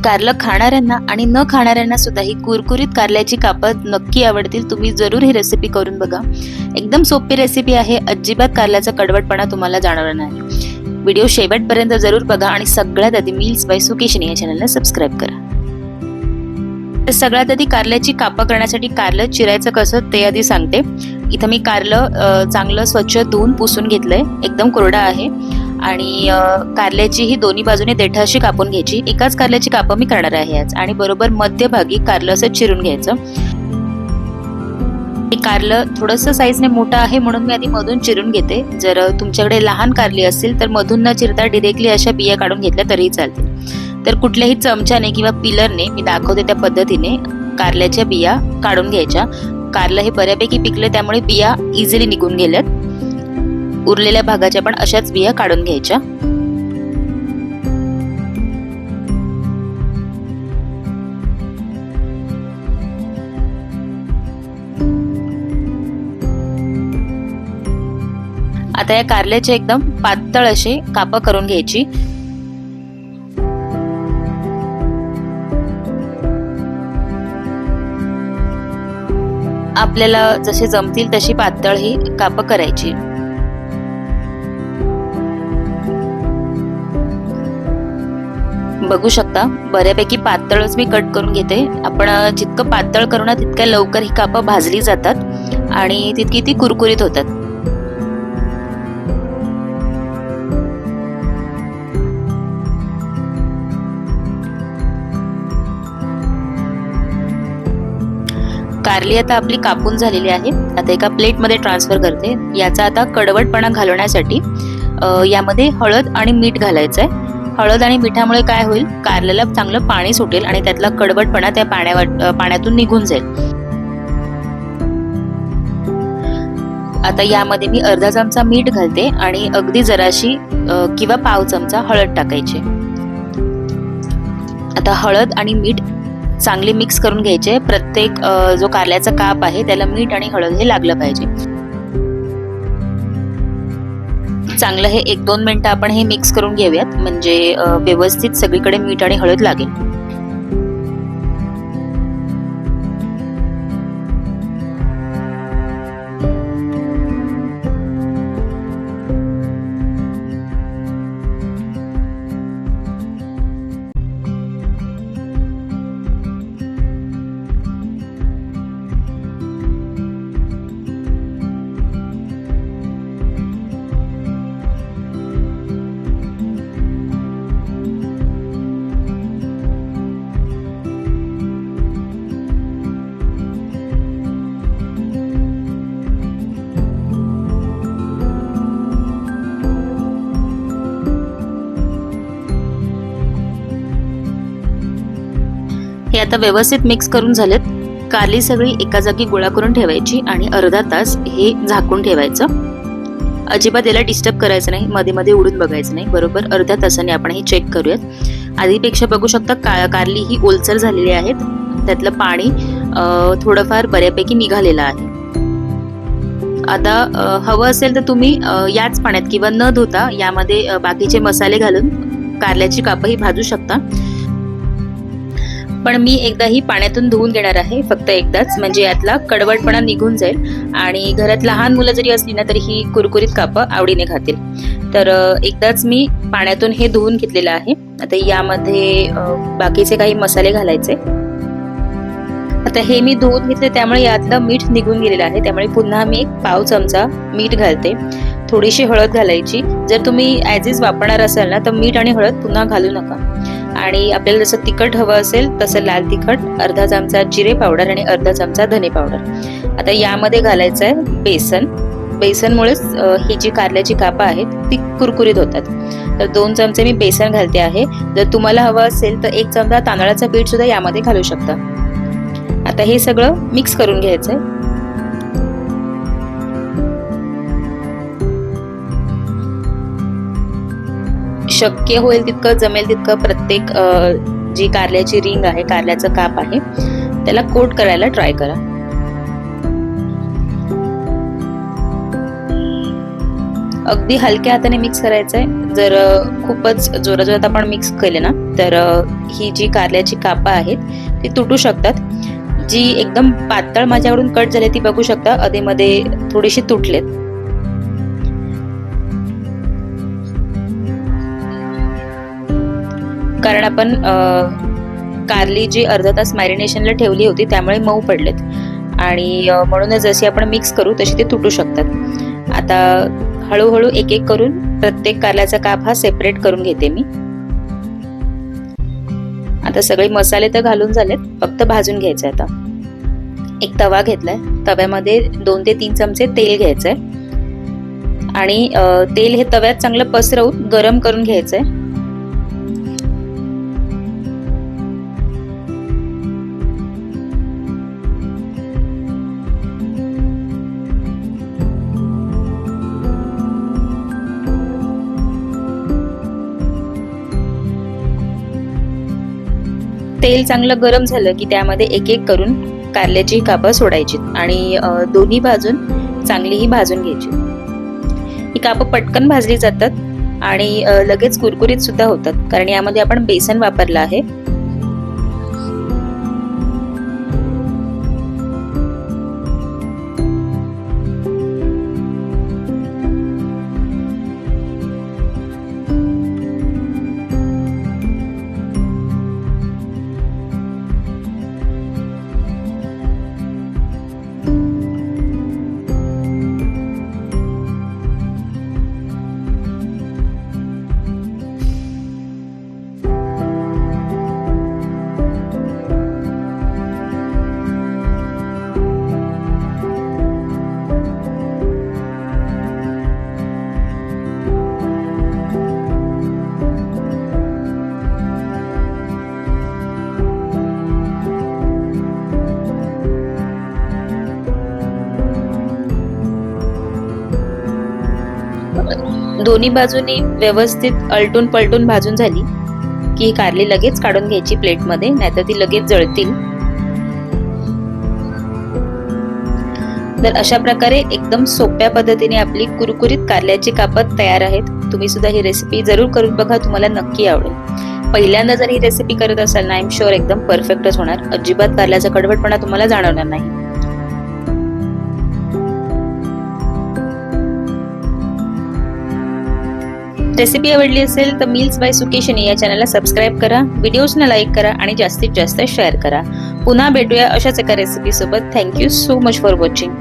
कारलं खाणाऱ्यांना आणि न खाणाऱ्यांना सुद्धा ही कुरकुरीत कारल्याची कापं नक्की आवडतील. तुम्ही जरूर ही रेसिपी करून बघा. एकदम सोपी रेसिपी आहे. अजिबात कारल्याचा कडवटपणा तुम्हाला जाणवणार नाही. व्हिडिओ शेवटपर्यंत जरूर बघा आणि सगळ्यात आधी मील्स बाय सुकेशनी या चॅनलला सबस्क्राईब करा. तर सगळ्यात आधी कारल्याची कापं करण्यासाठी कारलं चिरायचं कसं ते आधी सांगते. इथं मी कारलं चांगलं स्वच्छ धुवून पुसून घेतलंय. एकदम कोरडा आहे आणि कारल्याची ही दोन्ही बाजूने देठं अशी कापून घ्यायची. एकाच कारल्याची कापं मी करणार आहे आज आणि बरोबर मध्यभागी कारलं असं चिरून घ्यायचं. कारलं थोडंसं साईजने मोठं आहे म्हणून मी आधी मधून चिरून घेते. जर तुमच्याकडे लहान कारली असतील तर मधून न चिरता डिरेक्टली अशा बिया काढून घेतल्या तरीही चालतील. तर कुठल्याही चमच्याने किंवा पिलरने मी दाखवते त्या पद्धतीने कारल्याच्या बिया काढून घ्यायच्या. कारलं हे बऱ्यापैकी पिकले त्यामुळे बिया इझिली निघून गेल्यात. उरलेल्या भागाच्या पण अशाच बिया काढून घ्यायच्या. आता या कारल्याचे एकदम पातळ असे कापं करून घ्यायची. आपल्याला जसे जमतील तशी पातळ ही कापं करायची. बघू शकता बऱ्यापैकी पातळच मी कट करून घेते. आपण जितकं पातळ करू ना तितक्या लवकर ही कापं भाजली जातात आणि तितकी ती कुरकुरीत होतात. कारली आता आपली कापून झालेली आहे. आता एका प्लेटमध्ये ट्रान्सफर करते. याचा आता कडवटपणा घालवण्यासाठी यामध्ये हळद आणि मीठ घालायचंय. हळद आणि मिठामुळे काय होईल, कारल्याला चांगलं पाणी सुटेल आणि त्यातला कडवटपणा त्या पाण्यातून निघून जाईल. आता यामध्ये मी अर्धा चमचा मीठ घालते आणि अगदी जराशी किंवा पाव चमचा हळद टाकायची. आता हळद आणि मीठ चांगले मिक्स करून घ्यायचे. प्रत्येक जो कारल्याचा काप आहे त्याला मीठ आणि हळद हे लागलं पाहिजे. चांगलं हे 1-2 मिनिटं आपण हे मिक्स करून घेऊयात म्हणजे व्यवस्थित सगळीकडे मीठ आणि हळद लागेल. हे आता व्यवस्थित मिक्स करून झालेत. कारली सगळी एका जागी गोळा करून ठेवायची आणि अर्धा तास हे झाकून ठेवायचं. अजिबात याला डिस्टर्ब करायचं नाही, मध्ये मध्ये उडून बघायचं नाही. बरोबर अर्ध्या तासाने आपण हे चेक करूयात. आधीपेक्षा बघू शकता कारली ही ओलसर झालेली आहेत. त्यातलं पाणी थोडंफार बऱ्यापैकी निघालेलं आहे. आता हवं असेल तर तुम्ही याच पाण्यात किंवा न धुता यामध्ये बाकीचे मसाले घालून कारल्याची कापं ही भाजू शकता. पण मी एकदा ही पाण्यातून धुवून घेणार आहे, फक्त एकदाच, म्हणजे यातला कडवटपणा निघून जाईल आणि घरात लहान मुलं जरी असली ना तरी ही कुरकुरीत कापं आवडीने खातील. तर एकदाच मी पाण्यातून हे धुवून घेतलेलं आहे. आता यामध्ये बाकीचे काही मसाले घालायचे. आता हे मी धुवून घेतले त्यामुळे यातलं मीठ निघून गेलेलं आहे. त्यामुळे पुन्हा मी 1 पाव चमचा मीठ घालते. थोडीशी हळद घालायची. जर तुम्ही ॲज इज वापरणार असाल ना तर मीठ आणि हळद पुन्हा घालू नका. आणि आपल्याला जसं तिखट हवं असेल तसं लाल तिखट, अर्धा चमचा जिरे पावडर आणि अर्धा चमचा धने पावडर. आता यामध्ये घालायचं आहे बेसन. बेसनमुळेच ही जी कारल्याची कापं आहेत ती कुरकुरीत होतात. तर 2 चमचे मी बेसन घालते आहे. जर तुम्हाला हवं असेल तर 1 चमचा तांदळाचं पीठ सुद्धा यामध्ये घालू शकता. आता हे सगळं मिक्स करून घ्यायचंय. शक्य होईल तितकं, जमेल तितकं प्रत्येक जी कारल्याची रिंग आहे, कारल्याचं काप आहे, त्याला कोट करायला ट्राय करा. अगदी हलक्या हाताने मिक्स करायचंय. जर खूपच जोरात आपण मिक्स केले ना तर ही जी कारल्याची कापं आहेत ती तुटू शकतात. जी एकदम पातळ माझ्याकडून कट झाली ती बघू शकता अधेमध्ये थोडीशी तुटलेत. कारण आपण कारली जी अर्धा तास मॅरिनेशनला ठेवली होती त्यामुळे मऊ पडलेत आणि म्हणूनच जशी आपण मिक्स करू तशी ते तुटू शकतात. आता हळूहळू एक एक करून प्रत्येक कारल्याचा काप हा सेपरेट करून घेते मी. आता सगळे मसाले तर घालून झालेत, फक्त भाजून घ्यायचे. आता एक तवा घेतलाय, तव्यामध्ये 2 ते 3 चमचे तेल घ्यायचंय आणि तेल हे तव्यात चांगलं पसरवून गरम करून घ्यायचंय. तेल चांगलं गरम झालं की त्यामध्ये एक एक करून कारल्याची कापं सोडायची आणि दोन्ही बाजून चांगली ही भाजून घ्यायची. ही कापं पटकन भाजली जातात आणि लगेच कुरकुरीत सुद्धा होतात कारण यामध्ये आपण बेसन वापरलं आहे. दोन्ही बाजूनी व्यवस्थित अलटून पलटून भाजून झाली की कारली लगेच काढून घ्यायची प्लेटमध्ये, नाहीतर ती लगेच जळतील. तर अशा प्रकारे एकदम सोप्या पद्धतीने आपली कुरकुरीत कारल्याची कापं तयार आहेत. तुम्ही सुद्धा ही रेसिपी जरूर करून बघा, तुम्हाला नक्की आवडेल. पहिल्यांदा जर ही रेसिपी करत असाल ना, आय एम शुअर एकदम परफेक्टच होणार. अजिबात कारल्याचा कडवटपणा तुम्हाला जाणवणार नाही. रेसिपी आवडली असेल तर मील्स बाय सुकेशनी या चॅनलला सबस्क्राईब करा, व्हिडिओजना लाईक करा आणि जास्तीत जास्त शेअर करा. पुन्हा भेटूया अशाच एका रेसिपी सोबत. Thank you so much for watching.